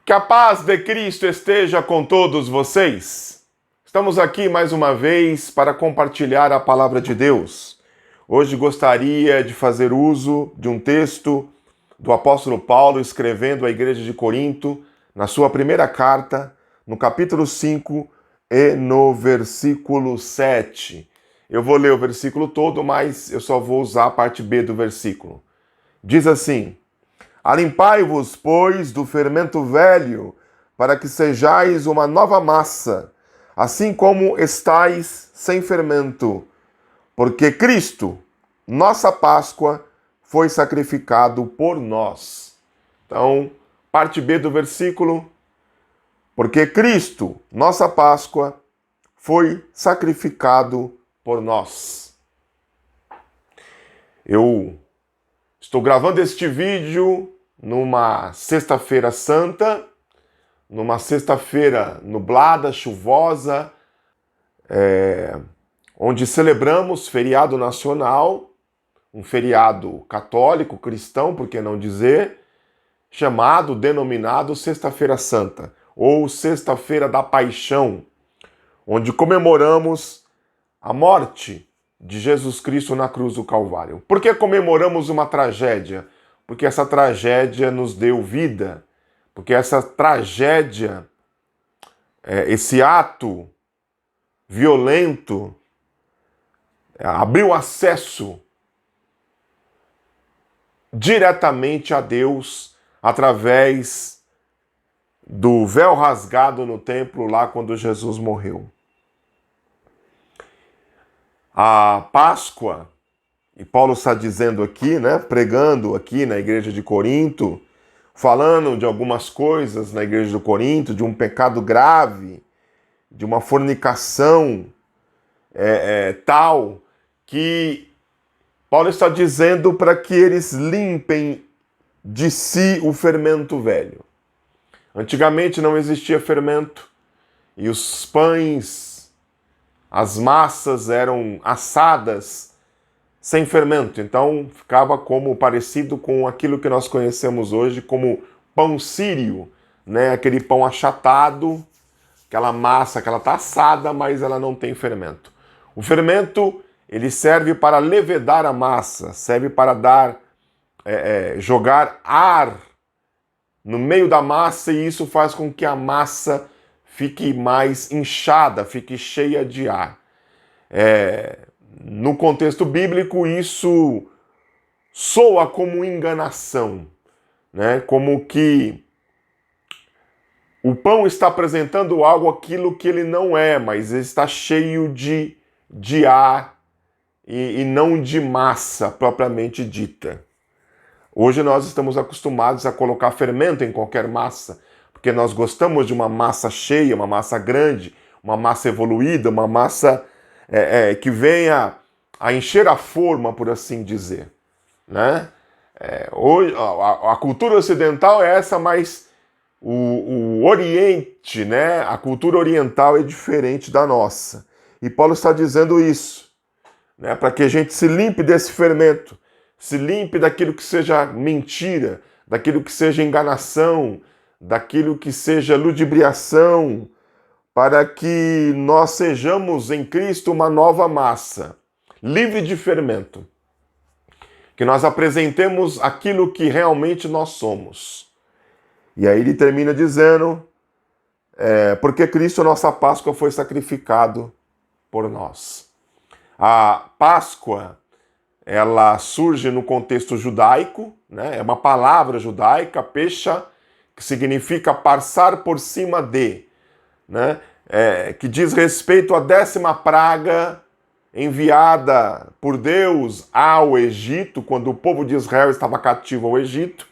Que a paz de Cristo esteja com todos vocês. Estamos aqui mais uma vez para compartilhar a palavra de Deus. Hoje gostaria de fazer uso de um texto do apóstolo Paulo escrevendo à igreja de Corinto, na sua primeira carta, no capítulo 5 e no versículo 7. Eu vou ler o versículo todo, mas eu só vou usar a parte B do versículo. Diz assim: Alimpai-vos, pois, do fermento velho, para que sejais uma nova massa, assim como estáis sem fermento, porque Cristo, nossa Páscoa, foi sacrificado por nós. Então, parte B do versículo: porque Cristo, nossa Páscoa, foi sacrificado por nós. Eu estou gravando este vídeo numa sexta-feira santa, numa sexta-feira nublada, chuvosa, onde celebramos feriado nacional, um feriado católico, cristão, por que não dizer, denominado Sexta-feira Santa, ou Sexta-feira da Paixão, onde comemoramos a morte de Jesus Cristo na cruz do Calvário. Por que comemoramos uma tragédia? Porque essa tragédia nos deu vida, porque essa tragédia, esse ato violento, abriu acesso diretamente a Deus através do véu rasgado no templo lá quando Jesus morreu. A Páscoa, e Paulo está dizendo aqui, pregando aqui na igreja de Corinto, falando de algumas coisas na igreja de Corinto, de um pecado grave, de uma fornicação tal, que Paulo está dizendo para que eles limpem de si o fermento velho. Antigamente não existia fermento e os pães, as massas eram assadas sem fermento, então ficava como parecido com aquilo que nós conhecemos hoje como pão sírio, aquele pão achatado, aquela massa que ela está assada, mas ela não tem fermento. O fermento, ele serve para levedar a massa, serve para jogar ar no meio da massa, e isso faz com que a massa fique mais inchada, fique cheia de ar. No contexto bíblico, isso soa como enganação, como que o pão está apresentando aquilo que ele não é, mas está cheio de ar e não de massa propriamente dita. Hoje nós estamos acostumados a colocar fermento em qualquer massa, porque nós gostamos de uma massa cheia, uma massa grande, uma massa evoluída, uma massa que venha a encher a forma, por assim dizer. Hoje, a cultura ocidental é essa, mas o Oriente, a cultura oriental é diferente da nossa. E Paulo está dizendo isso, para que a gente se limpe desse fermento, se limpe daquilo que seja mentira, daquilo que seja enganação, daquilo que seja ludibriação, para que nós sejamos em Cristo uma nova massa, livre de fermento. Que nós apresentemos aquilo que realmente nós somos. E aí ele termina dizendo, porque Cristo, nossa Páscoa, foi sacrificado por nós. A Páscoa, ela surge no contexto judaico, é uma palavra judaica, pesha, que significa passar por cima de, que diz respeito à 10ª praga enviada por Deus ao Egito, quando o povo de Israel estava cativo ao Egito.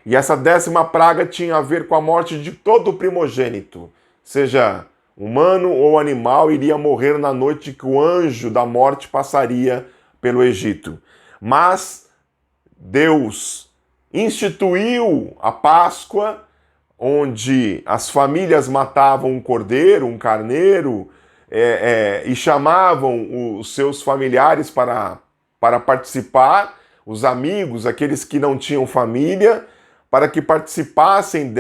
E essa 10ª praga tinha a ver com a morte de todo o primogênito, seja humano ou animal, iria morrer na noite que o anjo da morte passaria pelo Egito. Mas Deus instituiu a Páscoa, onde as famílias matavam um cordeiro, um carneiro, e chamavam os seus familiares para participar, os amigos, aqueles que não tinham família, para que participassem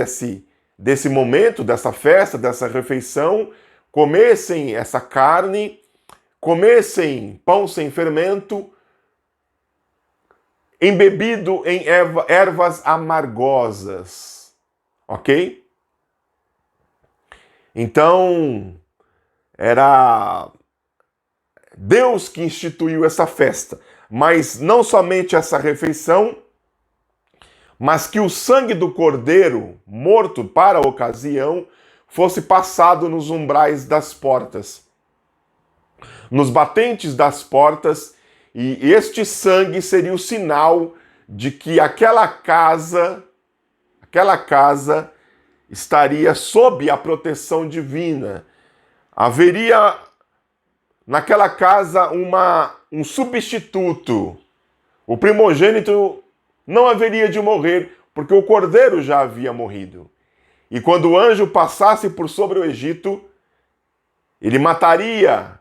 desse momento, dessa festa, dessa refeição, comessem essa carne, comessem pão sem fermento, embebido em ervas amargosas. Ok? Então, era Deus que instituiu essa festa, mas não somente essa refeição, mas que o sangue do cordeiro morto para a ocasião fosse passado nos umbrais das portas, nos batentes das portas, e este sangue seria o sinal de que aquela casa estaria sob a proteção divina. Haveria naquela casa um substituto. O primogênito não haveria de morrer, porque o cordeiro já havia morrido. E quando o anjo passasse por sobre o Egito, ele mataria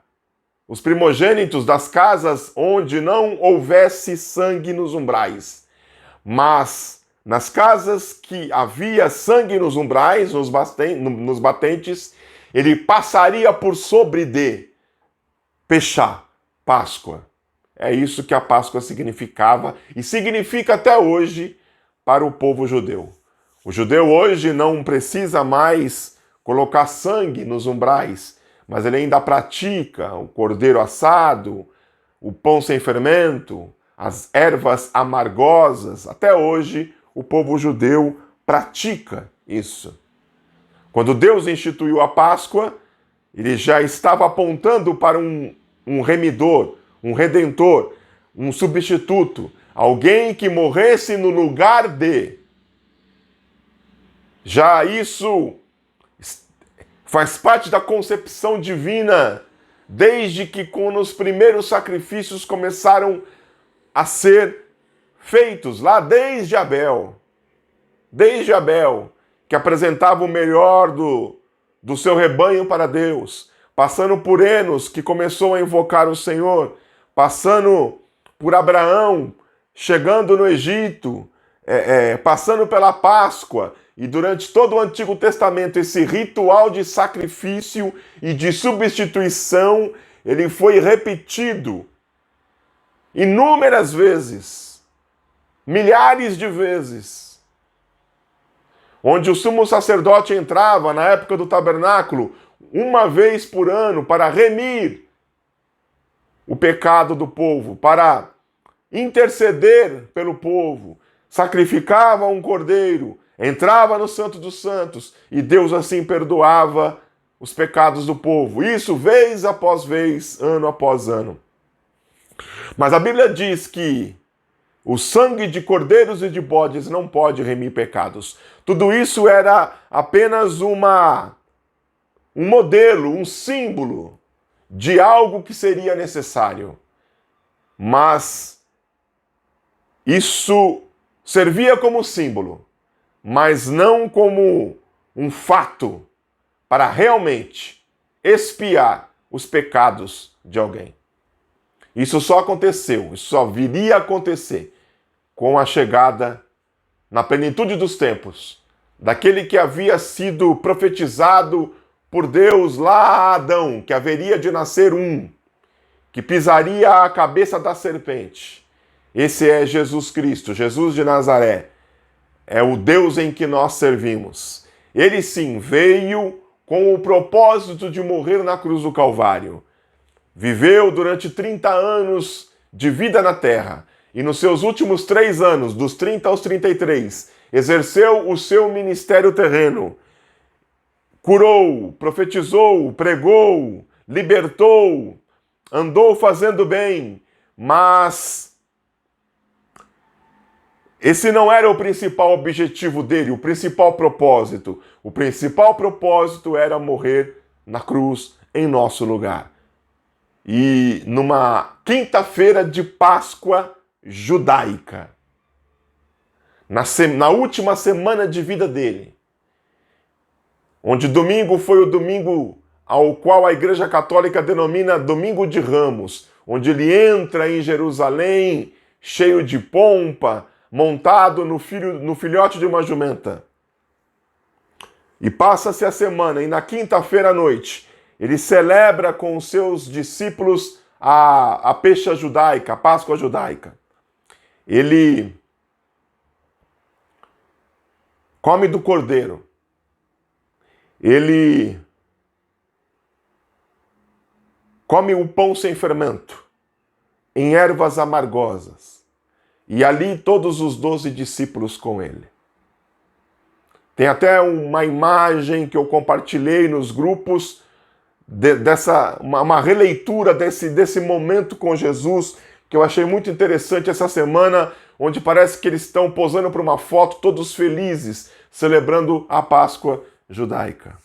os primogênitos das casas onde não houvesse sangue nos umbrais. Mas nas casas que havia sangue nos umbrais, nos batentes, ele passaria por sobre de Peshá, Páscoa. É isso que a Páscoa significava e significa até hoje para o povo judeu. O judeu hoje não precisa mais colocar sangue nos umbrais, mas ele ainda pratica o cordeiro assado, o pão sem fermento, as ervas amargosas. Até hoje o povo judeu pratica isso. Quando Deus instituiu a Páscoa, ele já estava apontando para um remidor, um redentor, um substituto, alguém que morresse no lugar de. Já isso faz parte da concepção divina, desde que quando os primeiros sacrifícios começaram a ser feitos, lá desde Abel, que apresentava o melhor do seu rebanho para Deus, passando por Enos, que começou a invocar o Senhor, passando por Abraão, chegando no Egito, passando pela Páscoa, e durante todo o Antigo Testamento, esse ritual de sacrifício e de substituição, ele foi repetido inúmeras vezes, milhares de vezes, onde o sumo sacerdote entrava na época do tabernáculo, uma vez por ano, para remir o pecado do povo, para interceder pelo povo, sacrificava um cordeiro, entrava no Santo dos Santos e Deus assim perdoava os pecados do povo. Isso vez após vez, ano após ano. Mas a Bíblia diz que o sangue de cordeiros e de bodes não pode remir pecados. Tudo isso era apenas um modelo, um símbolo de algo que seria necessário. Mas isso servia como símbolo, mas não como um fato para realmente expiar os pecados de alguém. Isso só aconteceu, isso só viria a acontecer com a chegada, na plenitude dos tempos, daquele que havia sido profetizado por Deus lá a Adão, que haveria de nascer que pisaria a cabeça da serpente. Esse é Jesus Cristo, Jesus de Nazaré. É o Deus em que nós servimos. Ele sim veio com o propósito de morrer na cruz do Calvário. Viveu durante 30 anos de vida na terra e nos seus últimos 3 anos, dos 30 aos 33, exerceu o seu ministério terreno. Curou, profetizou, pregou, libertou, andou fazendo bem, mas esse não era o principal objetivo dele, o principal propósito. O principal propósito era morrer na cruz em nosso lugar. E numa quinta-feira de Páscoa judaica, na última semana de vida dele, onde domingo foi o domingo ao qual a Igreja Católica denomina Domingo de Ramos, onde ele entra em Jerusalém cheio de pompa, montado no filhote de uma jumenta. E passa-se a semana, e na quinta-feira à noite, ele celebra com os seus discípulos a Pecha judaica, a Páscoa judaica. Ele come do cordeiro. Ele come o pão sem fermento, em ervas amargosas. E ali todos os 12 discípulos com ele. Tem até uma imagem que eu compartilhei nos grupos, uma releitura desse momento com Jesus, que eu achei muito interessante essa semana, onde parece que eles estão posando para uma foto, todos felizes, celebrando a Páscoa judaica.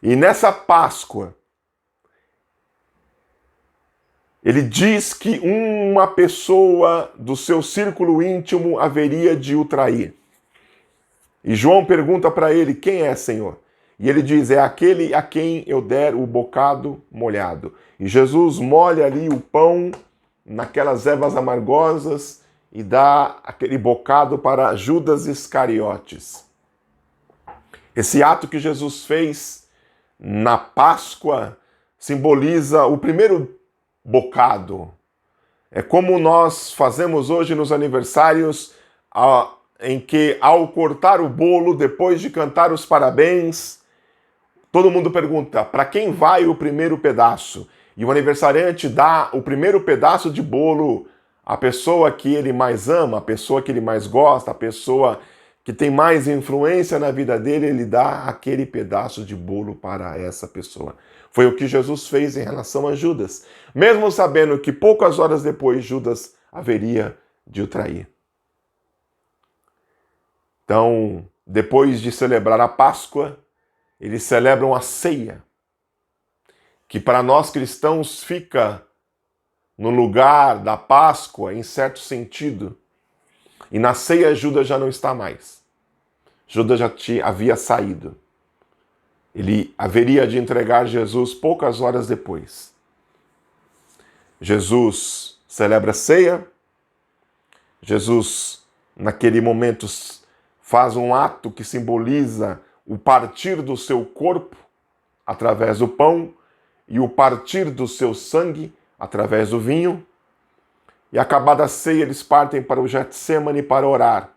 E nessa Páscoa, ele diz que uma pessoa do seu círculo íntimo haveria de o trair. E João pergunta para ele, quem é, Senhor? E ele diz, é aquele a quem eu der o bocado molhado. E Jesus molha ali o pão naquelas ervas amargosas e dá aquele bocado para Judas Iscariotes. Esse ato que Jesus fez na Páscoa simboliza o primeiro bocado. É como nós fazemos hoje nos aniversários, em que ao cortar o bolo, depois de cantar os parabéns, todo mundo pergunta, para quem vai o primeiro pedaço? E o aniversariante dá o primeiro pedaço de bolo à pessoa que ele mais ama, a pessoa que ele mais gosta, a pessoa que tem mais influência na vida dele, ele dá aquele pedaço de bolo para essa pessoa. Foi o que Jesus fez em relação a Judas, mesmo sabendo que poucas horas depois Judas haveria de o trair. Então, depois de celebrar a Páscoa, eles celebram a ceia, que para nós cristãos fica no lugar da Páscoa, em certo sentido. E na ceia Judas já não está mais. Judas já havia saído. Ele haveria de entregar Jesus poucas horas depois. Jesus celebra a ceia. Jesus, naquele momento, faz um ato que simboliza o partir do seu corpo através do pão e o partir do seu sangue através do vinho. E acabada a ceia, eles partem para o Getsêmani para orar.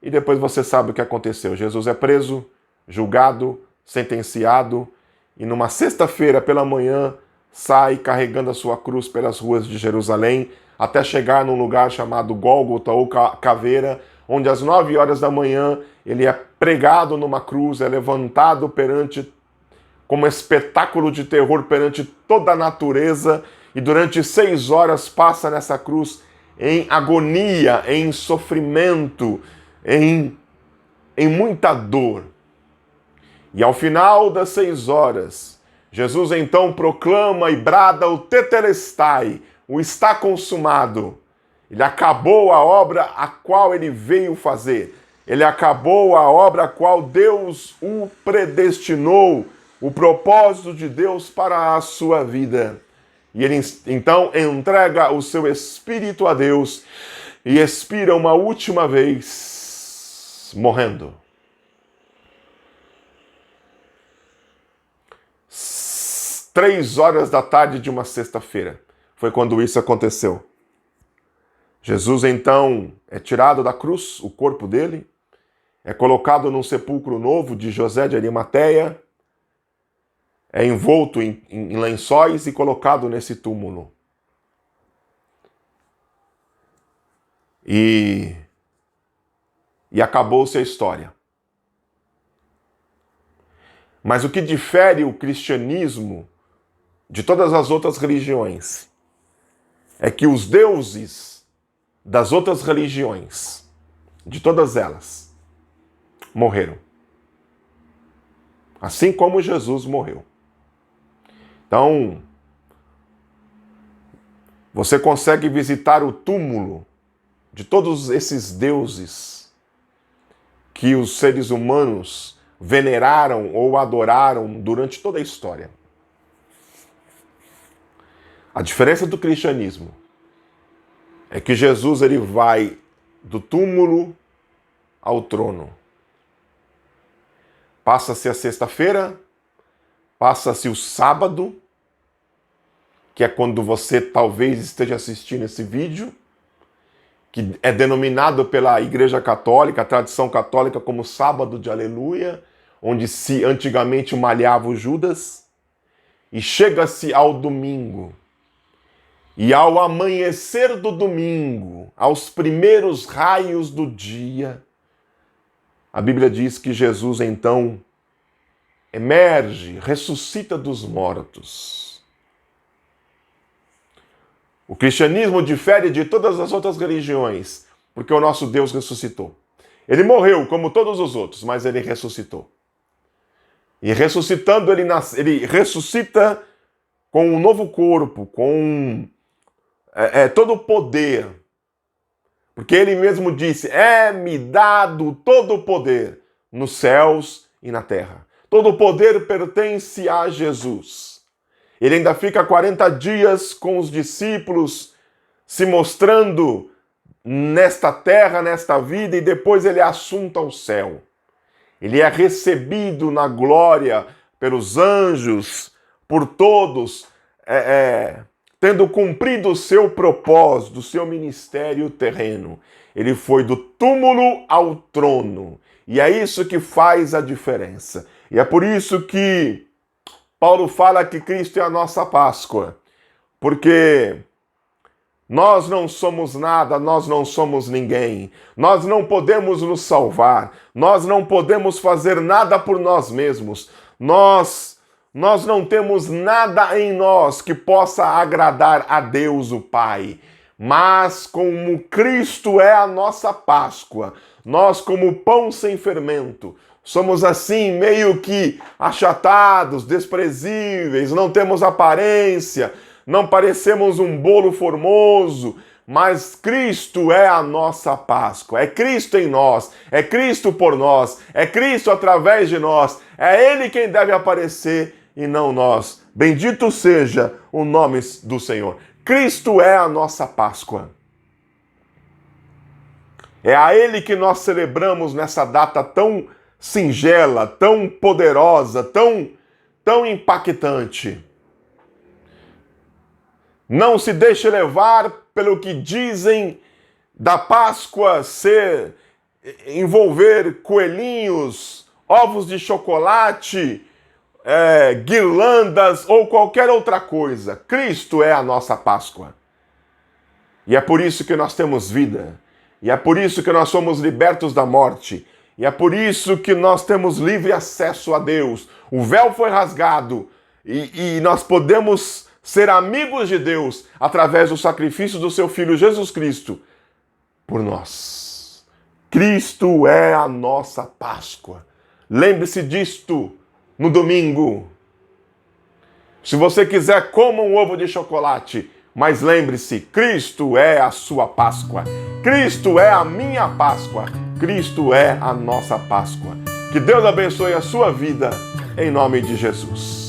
E depois você sabe o que aconteceu. Jesus é preso, julgado, sentenciado, e numa sexta-feira pela manhã sai carregando a sua cruz pelas ruas de Jerusalém, até chegar num lugar chamado Gólgota ou Caveira, onde às 9 horas da manhã ele é pregado numa cruz, é levantado como espetáculo de terror perante toda a natureza, e durante 6 horas passa nessa cruz em agonia, em sofrimento, em muita dor. E ao final das 6 horas, Jesus então proclama e brada o Tetelestai, o está consumado. Ele acabou a obra a qual ele veio fazer. Ele acabou a obra a qual Deus o predestinou, o propósito de Deus para a sua vida. E ele então entrega o seu espírito a Deus e expira uma última vez, morrendo. 3 horas da tarde de uma sexta-feira foi quando isso aconteceu. Jesus então é tirado da cruz, o corpo dele, é colocado num sepulcro novo de José de Arimateia, é envolto em lençóis e colocado nesse túmulo. E acabou-se a história. Mas o que difere o cristianismo de todas as outras religiões é que os deuses das outras religiões, de todas elas, morreram. Assim como Jesus morreu. Então, você consegue visitar o túmulo de todos esses deuses que os seres humanos veneraram ou adoraram durante toda a história. A diferença do cristianismo é que Jesus ele vai do túmulo ao trono. Passa-se a sexta-feira, passa-se o sábado, que é quando você talvez esteja assistindo esse vídeo, que é denominado pela Igreja Católica, a tradição católica, como Sábado de Aleluia, onde se antigamente malhava o Judas, e chega-se ao domingo. E ao amanhecer do domingo, aos primeiros raios do dia, a Bíblia diz que Jesus então emerge, ressuscita dos mortos. O cristianismo difere de todas as outras religiões, porque o nosso Deus ressuscitou. Ele morreu como todos os outros, mas ele ressuscitou. E ressuscitando, ele ressuscita com um novo corpo, com todo o poder. Porque ele mesmo disse, é-me dado todo o poder nos céus e na terra. Todo o poder pertence a Jesus. Ele ainda fica 40 dias com os discípulos, se mostrando nesta terra, nesta vida, e depois ele é assunto ao céu. Ele é recebido na glória pelos anjos, por todos, tendo cumprido o seu propósito, o seu ministério terreno. Ele foi do túmulo ao trono. E é isso que faz a diferença. E é por isso que Paulo fala que Cristo é a nossa Páscoa. Porque nós não somos nada, nós não somos ninguém. Nós não podemos nos salvar. Nós não podemos fazer nada por nós mesmos. Nós não temos nada em nós que possa agradar a Deus o Pai. Mas como Cristo é a nossa Páscoa, nós como pão sem fermento, somos assim meio que achatados, desprezíveis, não temos aparência, não parecemos um bolo formoso, mas Cristo é a nossa Páscoa, é Cristo em nós, é Cristo por nós, é Cristo através de nós, é Ele quem deve aparecer e não nós. Bendito seja o nome do Senhor. Cristo é a nossa Páscoa. É a Ele que nós celebramos nessa data tão singela, tão poderosa, tão impactante. Não se deixe levar pelo que dizem da Páscoa envolver coelhinhos, ovos de chocolate, guirlandas ou qualquer outra coisa. Cristo é a nossa Páscoa. E é por isso que nós temos vida. E é por isso que nós somos libertos da morte. E é por isso que nós temos livre acesso a Deus. O véu foi rasgado e nós podemos ser amigos de Deus através do sacrifício do seu Filho Jesus Cristo por nós. Cristo é a nossa Páscoa. Lembre-se disto no domingo. Se você quiser, coma um ovo de chocolate, mas lembre-se, Cristo é a sua Páscoa. Cristo é a minha Páscoa. Cristo é a nossa Páscoa. Que Deus abençoe a sua vida, em nome de Jesus.